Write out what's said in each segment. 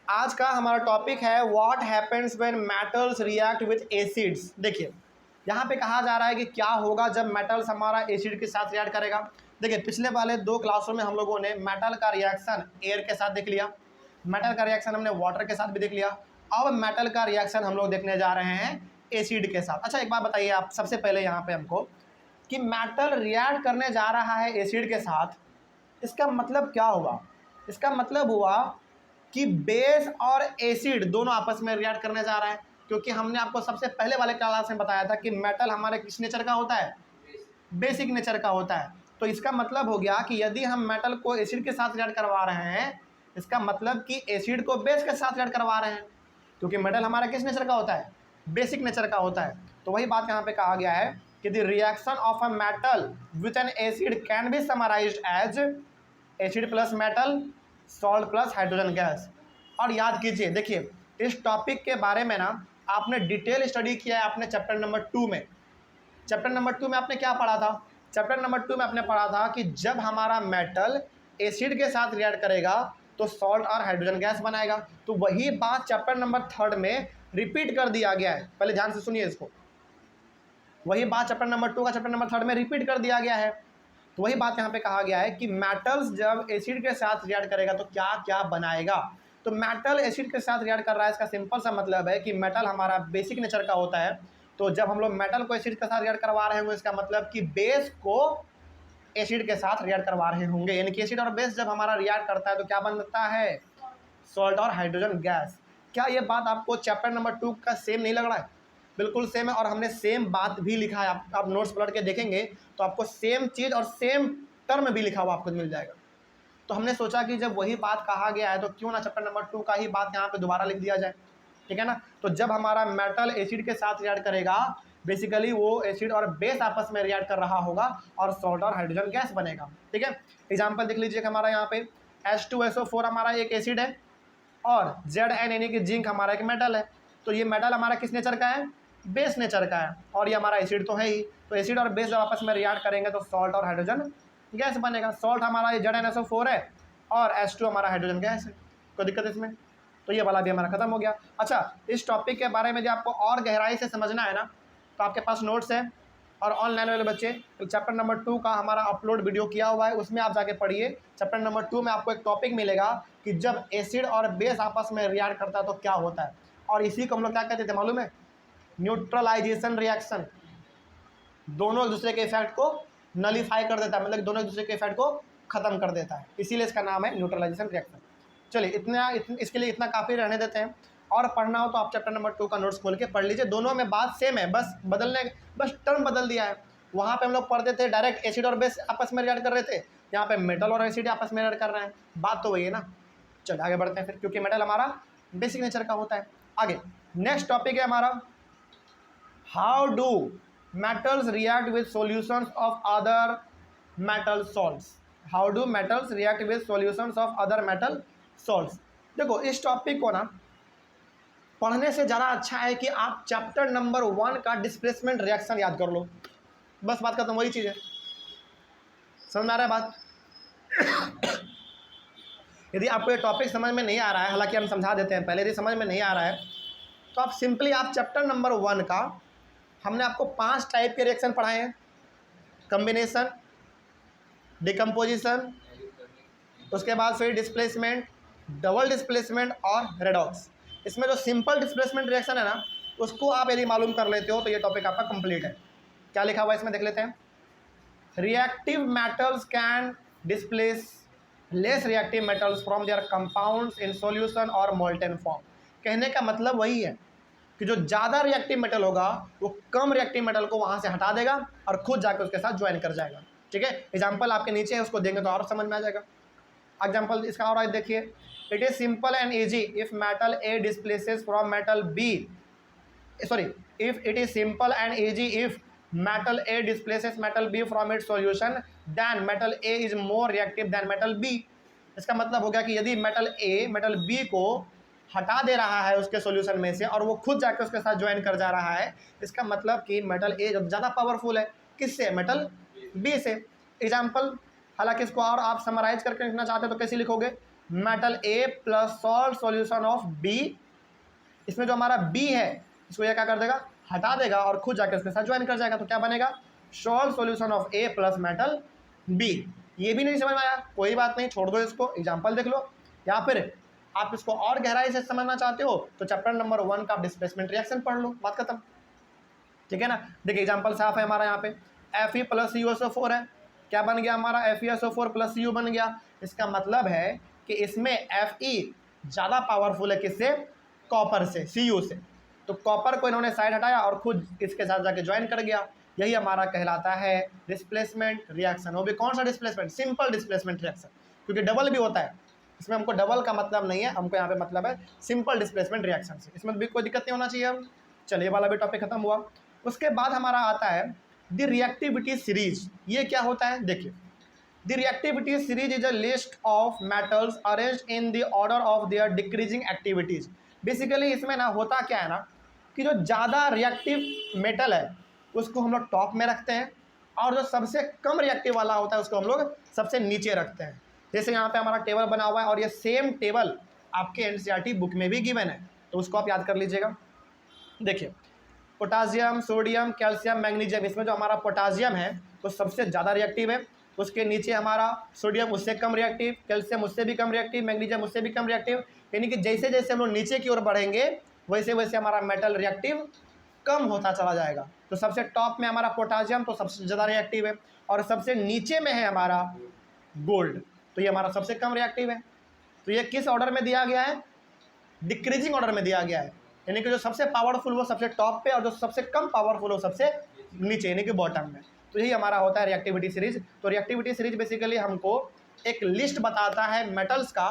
आज का हमारा टॉपिक है what happens when metals react with acids. देखिए यहाँ पे कहा जा रहा है कि क्या होगा जब मेटल्स हमारा एसिड के साथ रिएक्ट करेगा। देखिए पिछले वाले दो क्लासों में हम लोगों ने मेटल का रिएक्शन एयर के साथ देख लिया, मेटल का रिएक्शन हमने वाटर के साथ भी देख लिया। अब मेटल का रिएक्शन हम लोग देखने जा रहे हैं एसिड के साथ। अच्छा एक बात बताइए आप सबसे पहले यहाँ पे हमको कि मेटल रिएक्ट करने जा रहा है एसिड के साथ, इसका मतलब क्या हुआ? इसका मतलब हुआ कि बेस और एसिड दोनों आपस में रिएक्ट करने जा रहा है, क्योंकि हमने आपको सबसे पहले वाले क्लास में बताया था कि मेटल हमारे किस नेचर का होता है, बेसिक नेचर का होता है। तो इसका मतलब हो गया कि यदि हम मेटल को एसिड के साथ रिएक्ट करवा रहे हैं, इसका मतलब कि एसिड को बेस के साथ रिएक्ट करवा रहे हैं, क्योंकि मेटल हमारा किस नेचर का होता है, बेसिक नेचर का होता है। तो वही बात यहाँ पे कहा गया है कि the reaction of a metal with an acid can be summarised as acid plus metal, salt plus hydrogen gas. और याद कीजिए, देखिए इस टॉपिक के बारे में ना आपने डिटेल स्टडी किया है आपने चैप्टर नंबर 2 में। चैप्टर नंबर 2 में आपने क्या पढ़ा था? चैप्टर नंबर 2 में आपने पढ़ा था कि जब हमारा मेटल एसिड के साथ रिएक्ट करेगा तो सॉल्ट और हाइड्रोजन गैस बनाएगा। तो वही बात चैप्टर नंबर 3 में रिपीट कर दिया गया है। पहले ध्यान से सुनिए इसको, वही बात चैप्टर नंबर 2 का चैप्टर नंबर 3 में रिपीट कर दिया गया है। तो वही बात यहाँ पे कहा गया है कि मेटल्स जब एसिड के साथ रिएक्ट करेगा तो क्या क्या बनाएगा। तो मेटल एसिड के साथ रिएक्ट कर रहा है, इसका सिंपल सा मतलब है कि मेटल हमारा बेसिक नेचर का होता है। तो जब हम लोग मेटल को एसिड के साथ रिएक्ट करवा रहे होंगे, इसका मतलब कि बेस को एसिड के साथ रिएक्ट करवा रहे होंगे, यानी कि एसिड और बेस जब हमारा रिएक्ट करता है तो क्या बनता है, सॉल्ट और हाइड्रोजन गैस। क्या ये बात आपको चैप्टर नंबर 2 का सेम नहीं लग रहा है? बिल्कुल सेम है, और हमने सेम बात भी लिखा है। आप नोट्स पलट के देखेंगे तो आपको सेम चीज़ और सेम टर्म भी लिखा हुआ आपको मिल जाएगा। तो हमने सोचा कि जब वही बात कहा गया है तो क्यों ना चैप्टर नंबर 2 का ही बात यहाँ पे दोबारा लिख दिया जाए, ठीक है ना। तो जब हमारा मेटल एसिड के साथ रिएक्ट करेगा, बेसिकली वो एसिड और बेस आपस में रिएक्ट कर रहा होगा और सॉल्ट और हाइड्रोजन गैस बनेगा, ठीक है। एग्जाम्पल देख लीजिए, हमारा यहाँ पे H2SO4 हमारा एक एसिड है और Zn यानी कि जिंक हमारा एक मेटल है। तो ये मेटल हमारा किस नेचर का है, बेस नेचर का है, और ये हमारा एसिड तो है ही। तो एसिड और बेस जब आपस में रिएक्ट करेंगे तो सॉल्ट और हाइड्रोजन गैस बनेगा। सॉल्ट हमारा ये ZnSO4 है और H2 हमारा हाइड्रोजन गैस है। कोई दिक्कत इसमें? तो ये वाला भी हमारा खत्म हो गया। अच्छा इस टॉपिक के बारे में जो आपको और गहराई से समझना है ना, तो आपके पास नोट्स है और ऑनलाइन वाले बच्चे चैप्टर नंबर 2 का हमारा अपलोड वीडियो किया हुआ है, उसमें आप जाके पढ़िए। चैप्टर नंबर 2 में आपको एक टॉपिक मिलेगा कि जब एसिड और बेस आपस में रिएक्ट करता है तो क्या होता है, और इसी को हम लोग क्या कहते थे मालूम है, न्यूट्रलाइजेशन रिएक्शन। दोनों एक दूसरे के इफेक्ट को नलीफाई कर देता है, मतलब दोनों एक दूसरे के इफेक्ट को खत्म कर देता है, इसीलिए इसका नाम है न्यूट्रलाइजेशन रिएक्शन। चलिए इसके लिए इतना काफ़ी रहने देते हैं। और पढ़ना हो तो आप चैप्टर नंबर 2 का नोट्स खोल के पढ़ लीजिए। दोनों में बात सेम है, बस टर्म बदल दिया है। वहाँ पे हम लोग पढ़ते थे डायरेक्ट एसिड और बेस आपस में रिएक्ट कर रहे थे, यहाँ पे मेटल और एसिड आपस में रिएक्ट कर रहे हैं। बात तो वही है ना। चलिए आगे बढ़ते हैं फिर, क्योंकि मेटल हमारा बेसिक नेचर का होता है। आगे नेक्स्ट टॉपिक है हमारा, how do metals react with solutions of other metal salts। how do metals react with solutions of other metal salts। देखो इस टॉपिक को ना पढ़ने से ज़्यादा अच्छा है कि आप चैप्टर नंबर 1 का डिस्प्लेसमेंट रिएक्शन याद कर लो, बस बात खत्म, वही चीज़ है। समझ में आ रहा है बात? यदि आपको ये टॉपिक समझ में नहीं आ रहा है, हालांकि हम समझा देते हैं पहले, यदि समझ में नहीं आ रहा है तो आप सिंपली आप चैप्टर नंबर 1 का, हमने आपको 5 टाइप के रिएक्शन पढ़ाए हैं, कम्बिनेशन, डिकम्पोजिशन, उसके बाद फिर डिस्प्लेसमेंट, डबल डिस्प्लेसमेंट और रेडॉक्स। इसमें जो सिंपल डिस्प्लेसमेंट रिएक्शन है ना, उसको आप यदि मालूम कर लेते हो तो ये टॉपिक आपका कंप्लीट है। क्या लिखा हुआ है इसमें देख लेते हैं। Reactive metals can displace less reactive metals from there compounds in solution और मोल्टेन फॉर्म। कहने का मतलब वही है कि जो ज़्यादा रिएक्टिव मेटल होगा वो कम रिएक्टिव मेटल को वहाँ से हटा देगा और खुद जाकर उसके साथ ज्वाइन कर जाएगा, ठीक है। एग्जाम्पल आपके नीचे है, उसको देंगे तो और समझ में आ जाएगा। एग्जाम्पल इसका और देखिए, it is simple and easy if metal A displaces from metal B, sorry, if it is simple and easy if metal A displaces metal B from its solution then metal A is more reactive than metal B. इसका मतलब हो गया कि यदि metal a metal B को हटा दे रहा है उसके सॉल्यूशन में से और वो खुद जाकर उसके साथ ज्वाइन कर जा रहा है, इसका मतलब कि मेटल ए ज़्यादा पावरफुल है, किससे, मेटल बी से। एग्जाम्पल, हालांकि इसको और आप समराइज करके लिखना चाहते हैं तो कैसे लिखोगे, metal A plus salt solution of B. इसमें जो हमारा बी है इसको ये क्या कर देगा, हटा देगा और खुद जाकर उसके साथ ज्वाइन कर जाएगा। तो क्या बनेगा, salt solution of A plus metal B. ये भी नहीं समझ में आया, कोई बात नहीं, छोड़ दो इसको, एग्जाम्पल देख लो। या फिर आप इसको और गहराई से समझना चाहते हो तो चैप्टर नंबर 1 का डिस्प्लेसमेंट रिएक्शन पढ़ लो, बात खत्म। ठीक है ना। देखिए एग्जाम्पल साफ है हमारा, यहाँ पे Fe प्लस CuSO4 है, क्या बन गया हमारा, FeSO4 प्लस Cu बन गया। इसका मतलब है कि इसमें Fe ज़्यादा पावरफुल है किससे, कॉपर से, Cu से। तो कॉपर को इन्होंने साइड हटाया और खुद इसके साथ जाके ज्वाइन कर गया। यही हमारा कहलाता है डिस्प्लेसमेंट रिएक्शन। वो भी कौन सा डिस्प्लेसमेंट, सिंपल डिस्प्लेसमेंट रिएक्शन, क्योंकि डबल भी होता है इसमें, हमको डबल का मतलब नहीं है, हमको यहाँ पे मतलब है सिंपल डिस्प्लेसमेंट रिएक्शन से। इसमें भी कोई दिक्कत नहीं होना चाहिए। अब चलिए वाला भी टॉपिक खत्म हुआ। उसके बाद हमारा आता है द रिएक्टिविटी सीरीज। ये क्या होता है, देखिए the reactivity series is a list of metals arranged in the order of their decreasing activities. Basically इसमें ना होता क्या है ना कि जो ज़्यादा रिएक्टिव मेटल है उसको हम लोग टॉप में रखते हैं और जो सबसे कम रिएक्टिव वाला होता है उसको हम लोग सबसे नीचे रखते हैं। जैसे यहाँ पे हमारा टेबल बना हुआ है और ये सेम टेबल आपके एनसीईआरटी बुक में भी गिवन है, तो उसको आप याद कर लीजिएगा। देखिए पोटासियम, सोडियम, कैल्शियम, मैग्नीशियम, इसमें जो हमारा पोटासियम है वो सबसे ज़्यादा रिएक्टिव है। उसके नीचे हमारा सोडियम उससे कम रिएक्टिव, कैल्शियम उससे भी कम रिएक्टिव, मैग्नीशियम उससे भी कम रिएक्टिव। यानी कि जैसे जैसे हम लोग नीचे की ओर बढ़ेंगे वैसे वैसे हमारा मेटल रिएक्टिव कम होता चला जाएगा। तो सबसे टॉप में हमारा पोटासियम तो सबसे ज़्यादा रिएक्टिव है और सबसे नीचे में है हमारा गोल्ड, तो ये हमारा सबसे कम रिएक्टिव है। तो ये किस ऑर्डर में दिया गया है, डिक्रीजिंग ऑर्डर में दिया गया है। यानी कि जो सबसे पावरफुल वो सबसे टॉप पे और जो सबसे कम पावरफुल वो सबसे नीचे यानी कि बॉटम में। तो यही हमारा होता है रिएक्टिविटी सीरीज। तो रिएक्टिविटी सीरीज बेसिकली हमको एक लिस्ट बताता है मेटल्स का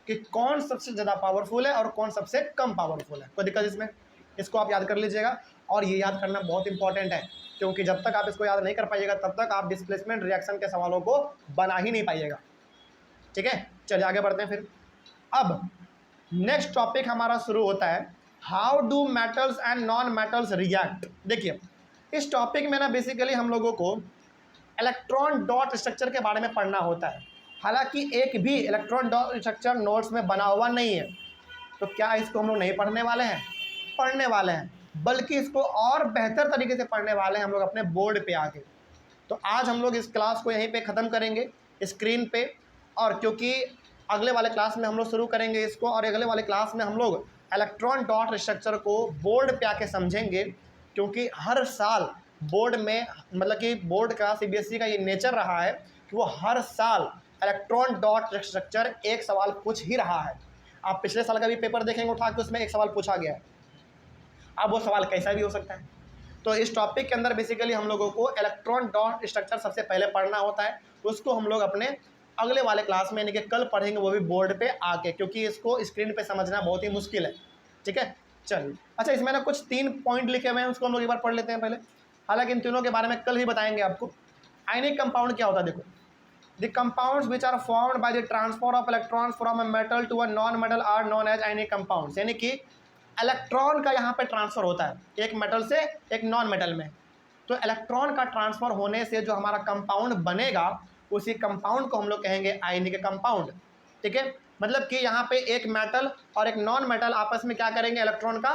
कि कौन सबसे ज़्यादा पावरफुल है और कौन सबसे कम पावरफुल है। कोई दिक्कत इसमें, इसको आप याद कर लीजिएगा। और ये याद करना बहुत इंपॉर्टेंट है क्योंकि जब तक आप इसको याद नहीं कर पाइएगा तब तक आप डिस्प्लेसमेंट रिएक्शन के सवालों को बना ही नहीं पाइएगा। ठीक है, चलिए आगे बढ़ते हैं फिर। अब नेक्स्ट टॉपिक हमारा शुरू होता है how do metals and non metals react. देखिए इस टॉपिक में ना बेसिकली हम लोगों को इलेक्ट्रॉन डॉट स्ट्रक्चर के बारे में पढ़ना होता है। हालांकि एक भी इलेक्ट्रॉन डॉट स्ट्रक्चर नोट्स में बना हुआ नहीं है, तो क्या इसको हम लोग नहीं पढ़ने वाले हैं, पढ़ने वाले हैं, बल्कि इसको और बेहतर तरीके से पढ़ने वाले हैं हम लोग अपने बोर्ड पे आके। तो आज हम लोग इस क्लास को यहीं पे ख़त्म करेंगे स्क्रीन पे, और क्योंकि अगले वाले क्लास में हम लोग शुरू करेंगे इसको और अगले वाले क्लास में हम लोग इलेक्ट्रॉन डॉट स्ट्रक्चर को बोर्ड पे आके समझेंगे। क्योंकि हर साल बोर्ड में मतलब कि बोर्ड का सीबीएसई का ये नेचर रहा है कि वो हर साल इलेक्ट्रॉन डॉट स्ट्रक्चर एक सवाल पूछ ही रहा है। आप पिछले साल का भी पेपर देखेंगे उठा के, उसमें एक सवाल पूछा गया है। अब वो सवाल कैसा भी हो सकता है। तो इस टॉपिक के अंदर बेसिकली हम लोगों को इलेक्ट्रॉन डॉट स्ट्रक्चर सबसे पहले पढ़ना होता है, उसको हम लोग अपने अगले वाले क्लास में यानी कि कल पढ़ेंगे, वो भी बोर्ड पे आके, क्योंकि इसको स्क्रीन पे समझना बहुत ही मुश्किल है। ठीक है, चलिए। अच्छा इसमें ना कुछ 3 पॉइंट लिखे हुए हैं, उसको हम लोग एक बार पढ़ लेते हैं पहले। हालांकि इन तीनों के बारे में कल ही बताएंगे आपको। आयनिक कंपाउंड क्या होता है, देखो the compounds which are formed by the transfer of electrons from a metal to a non metal are known as ionic compounds. यानी कि इलेक्ट्रॉन का यहाँ पे ट्रांसफर होता है एक मेटल से एक नॉन मेटल में। तो इलेक्ट्रॉन का ट्रांसफर होने से जो हमारा कंपाउंड बनेगा उसी कंपाउंड को हम लोग कहेंगे आयनिक कंपाउंड। ठीक है, मतलब कि यहाँ पे एक मेटल और एक नॉन मेटल आपस में क्या करेंगे, इलेक्ट्रॉन का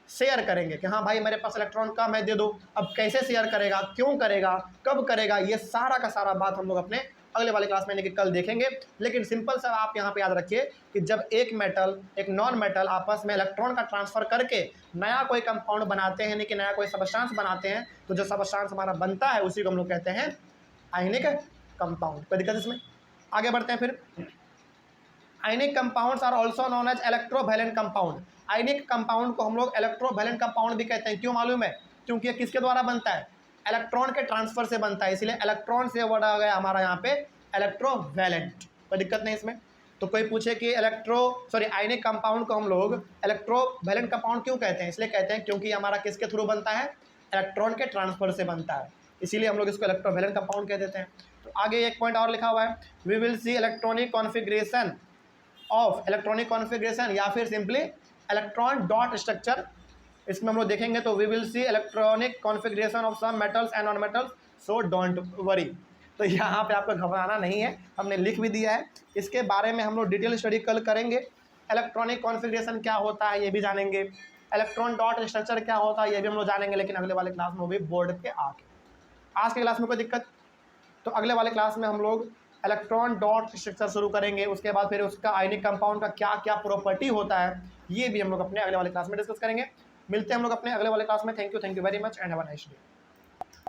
शेयर करेंगे कि हाँ भाई मेरे पास इलेक्ट्रॉन कम है दे दो। अब कैसे शेयर करेगा, क्यों करेगा, कब करेगा, ये सारा का सारा बात हम लोग अपने अगले वाले क्लास में यानी कि कल देखेंगे। लेकिन सिंपल सा आप यहाँ पे याद रखिए कि जब एक मेटल एक नॉन मेटल आपस में इलेक्ट्रॉन का ट्रांसफर करके नया कोई कंपाउंड बनाते हैं यानी कि नया कोई सबस्टांस बनाते हैं, तो जो सबस्टांस हमारा बनता है उसी को हम लोग कहते हैं आयनिक कंपाउंड। कोई दिक्कत इसमें, आगे बढ़ते हैं फिर। Ionic compounds are also known as electrovalent compound. Ionic compound को हम लोग इलेक्ट्रोवैलेंट कंपाउंड भी कहते हैं। क्यों मालूम है, क्योंकि ये किसके द्वारा बनता है, इलेक्ट्रॉन के ट्रांसफर से बनता है, इसलिए इलेक्ट्रॉन से वर्ड आ गया हमारा यहाँ पे इलेक्ट्रोवैलेंट। कोई दिक्कत नहीं इसमें। तो कोई पूछे कि आयनिक कंपाउंड को हम लोग इलेक्ट्रोवैलेंट कंपाउंड क्यों कहते हैं, इसलिए कहते हैं क्योंकि हमारा किसके थ्रू बनता है, इलेक्ट्रॉन के ट्रांसफर से बनता है, इसीलिए हम लोग इसको इलेक्ट्रोवैलेंट कंपाउंड कह देते हैं। तो आगे एक पॉइंट और लिखा हुआ है, we will see electronic configuration या फिर सिंपली इलेक्ट्रॉन डॉट स्ट्रक्चर। इसमें हम लोग देखेंगे तो we will see electronic configuration of some metals and non metals, so don't worry. तो यहाँ पे आपको घबराना नहीं है, हमने लिख भी दिया है। इसके बारे में हम लोग डिटेल स्टडी कल करेंगे। इलेक्ट्रॉनिक कॉन्फ़िगरेशन क्या होता है ये भी जानेंगे, इलेक्ट्रॉन डॉट स्ट्रक्चर क्या होता है ये भी हम लोग जानेंगे, लेकिन अगले वाले क्लास में वो भी बोर्ड पे आके। आज के क्लास में कोई दिक्कत, तो अगले वाले क्लास में हम लोग इलेक्ट्रॉन डॉट स्ट्रक्चर शुरू करेंगे, उसके बाद फिर उसका आयनिक कंपाउंड का क्या क्या प्रॉपर्टी होता है ये भी हम लोग अपने अगले वाले क्लास में डिस्कस करेंगे। मिलते हैं हम लोग अपने अगले वाले क्लास में। Thank you very much and have a nice day.